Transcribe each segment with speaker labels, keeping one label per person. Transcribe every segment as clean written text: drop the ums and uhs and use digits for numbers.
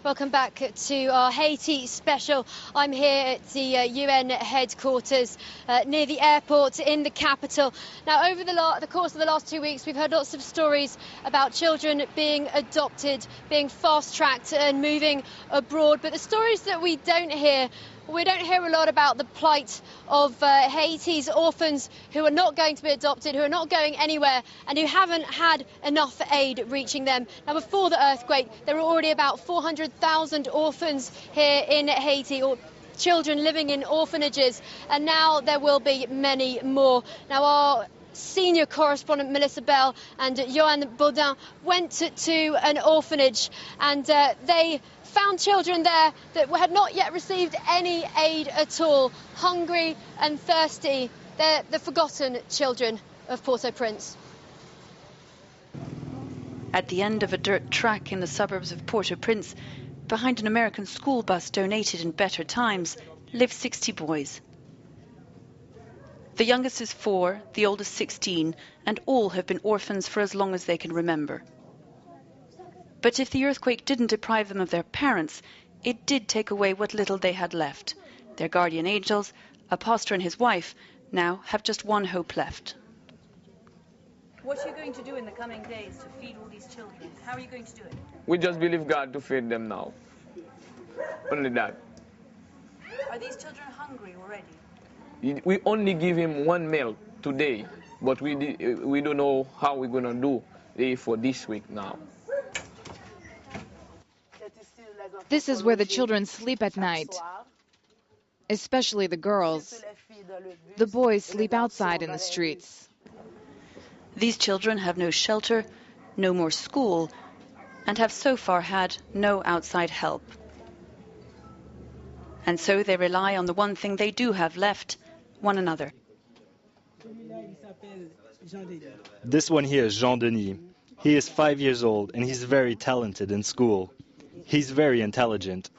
Speaker 1: Welcome back to our Haiti special. I'm here at the UN headquarters near the airport in the capital. Now, over the course of the last 2 weeks, we've heard lots of stories about children being adopted, being fast-tracked and moving abroad. But the stories that we don't hear a lot about the plight of Haiti's orphans who are not going to be adopted, who are not going anywhere, and who haven't had enough aid reaching them. Now, before the earthquake, there were already about 400,000 orphans here in Haiti, or children living in orphanages, and now there will be many more. Now, our senior correspondent Melissa Bell and Johan Baudin went to an orphanage, and they found children there that had not yet received any aid at all, hungry and thirsty. They're the forgotten children of Port-au-Prince.
Speaker 2: At the end of a dirt track in the suburbs of Port-au-Prince, behind an American school bus donated in better times, live 60 boys. The youngest is 4, the oldest 16, and all have been orphans for as long as they can remember. But if the earthquake didn't deprive them of their parents, it did take away what little they had left. Their guardian angels, a pastor and his wife, now have just one hope left.
Speaker 3: What are you going to do in the coming days to feed all these children? How are you going to do it?
Speaker 4: We just believe God to feed them now. Only that.
Speaker 3: Are these children hungry already?
Speaker 4: We only give him one meal today, but we don't know how we're going to do for this week now.
Speaker 5: This is where the children sleep at night, especially the girls. The boys sleep outside in the streets.
Speaker 2: These children have no shelter, no more school, and have so far had no outside help. And so they rely on the one thing they do have left, one another.
Speaker 6: This one here is Jean-Denis. He is 5 years old and he's very talented in school. He's very intelligent.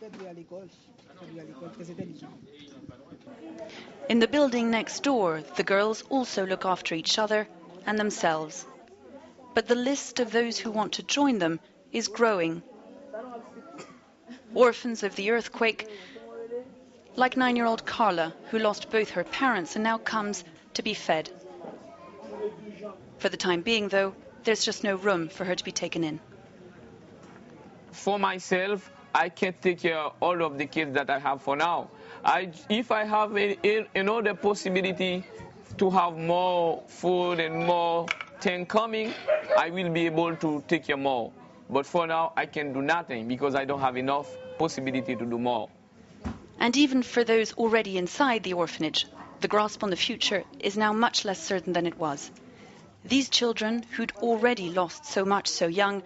Speaker 2: In the building next door, the girls also look after each other and themselves. But the list of those who want to join them is growing. Orphans of the earthquake, like 9-year-old Carla, who lost both her parents and now comes to be fed. For the time being, though, there's just no room for her to be taken in.
Speaker 4: For myself, I can't take care of all of the kids that I have for now. If I have another possibility to have more food and more things coming, I will be able to take care more. But for now, I can do nothing because I don't have enough possibility to do more.
Speaker 2: And even for those already inside the orphanage, the grasp on the future is now much less certain than it was. These children, who'd already lost so much so young,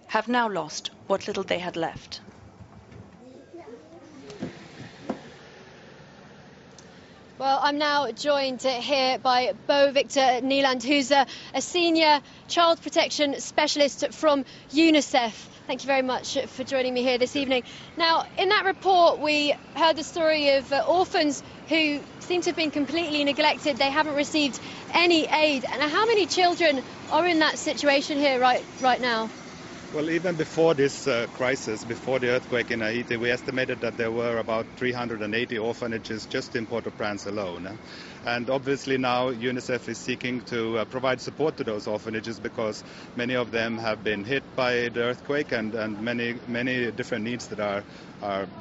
Speaker 2: have now lost what little they had left.
Speaker 1: Well, I'm now joined here by Bo Victor Nieland, who's a senior child protection specialist from UNICEF. Thank you very much for joining me here this evening. Now, in that report, we heard the story of orphans who seem to have been completely neglected. They haven't received any aid. And how many children are in that situation here right now?
Speaker 7: Well, even before this crisis, before the earthquake in Haiti, we estimated that there were about 380 orphanages just in Port-au-Prince alone. And obviously now UNICEF is seeking to provide support to those orphanages because many of them have been hit by the earthquake and many different needs that are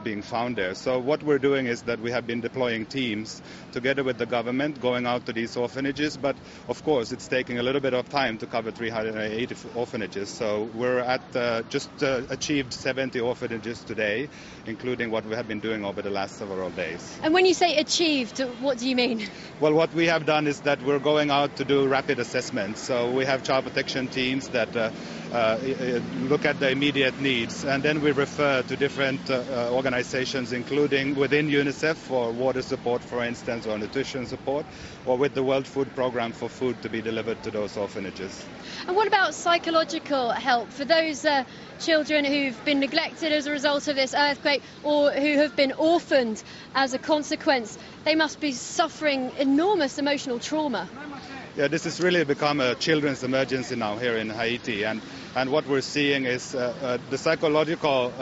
Speaker 7: being found there. So what we're doing is that we have been deploying teams together with the government going out to these orphanages, but of course it's taking a little bit of time to cover 380 orphanages. So we're at just achieved 70 orphanages today, including what we have been doing over the last several days.
Speaker 1: And when you say achieved, what do you mean?
Speaker 7: Well, what we have done is that we're going out to do rapid assessments. So we have child protection teams that look at the immediate needs, and then we refer to different organizations, including within UNICEF for water support, for instance, or nutrition support, or with the World Food Programme for food to be delivered to those orphanages.
Speaker 1: And what about psychological help for those children who've been neglected as a result of this earthquake or who have been orphaned as a consequence? They must be suffering enormous emotional trauma.
Speaker 7: Yeah, this has really become a children's emergency now here in Haiti, and And what we're seeing is the psychological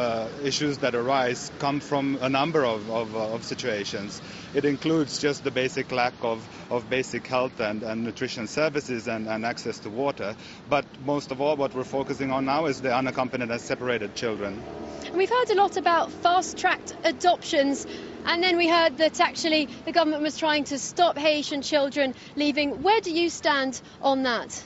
Speaker 7: issues that arise come from a number of situations. It includes just the basic lack of basic health and nutrition services and access to water. But most of all, what we're focusing on now is the unaccompanied and separated children.
Speaker 1: And we've heard a lot about fast-tracked adoptions, and then we heard that actually the government was trying to stop Haitian children leaving. Where do you stand on that?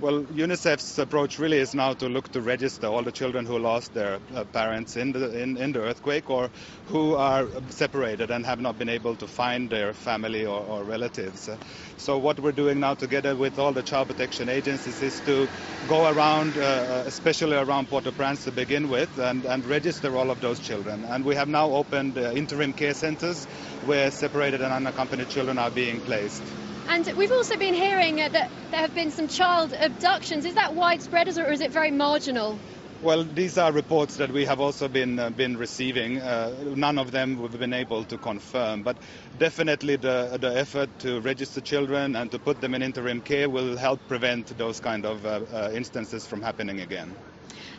Speaker 7: Well, UNICEF's approach really is now to look to register all the children who lost their parents in the earthquake or who are separated and have not been able to find their family or relatives. So what we're doing now together with all the child protection agencies is to go around, especially around Port-au-Prince to begin with, and register all of those children. And we have now opened interim care centers where separated and unaccompanied children are being placed.
Speaker 1: And we've also been hearing that there have been some child abductions. Is that widespread or is it very marginal?
Speaker 7: Well, these are reports that we have also been receiving. None of them we've been able to confirm, but definitely the effort to register children and to put them in interim care will help prevent those kind of instances from happening again.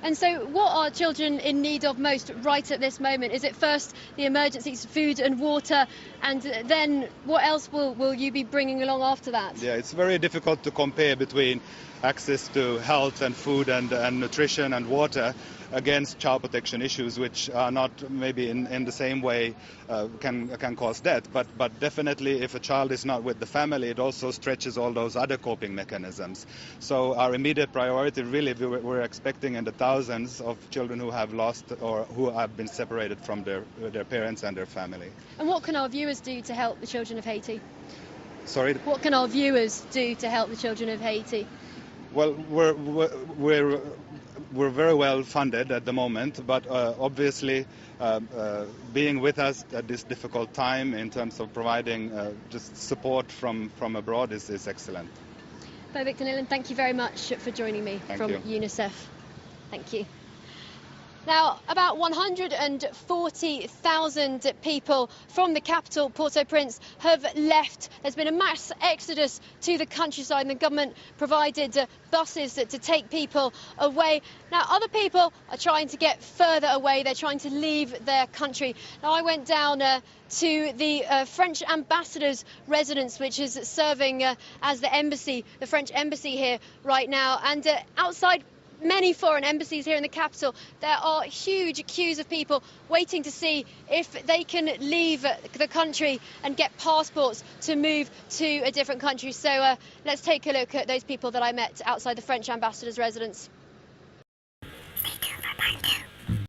Speaker 1: And so what are children in need of most right at this moment? Is it first the emergencies, food and water, and then what else will you be bringing along after that?
Speaker 7: Yeah, it's very difficult to compare between access to health and food and nutrition and water against child protection issues, which are not maybe in the same way can cause death. But definitely if a child is not with the family, it also stretches all those other coping mechanisms. So our immediate priority, really, we're expecting in the thousands of children who have lost or who have been separated from their parents and their family.
Speaker 1: And what can our viewers do to help the children of Haiti?
Speaker 7: Sorry?
Speaker 1: What can our viewers do to help the children of Haiti?
Speaker 7: Well, we're very well funded at the moment, but obviously being with us at this difficult time in terms of providing just support from abroad is excellent.
Speaker 1: Victor Nillen, thank you very much for joining me from UNICEF. Thank you. Now, about 140,000 people from the capital, Port-au-Prince, have left. There's been a mass exodus to the countryside, and the government provided buses to take people away. Now, other people are trying to get further away. They're trying to leave their country. Now, I went down to the French ambassador's residence, which is serving as the embassy, the French embassy here right now. And outside many foreign embassies here in the capital, there are huge queues of people waiting to see if they can leave the country and get passports to move to a different country. So let's take a look at those people that I met outside the French ambassador's residence.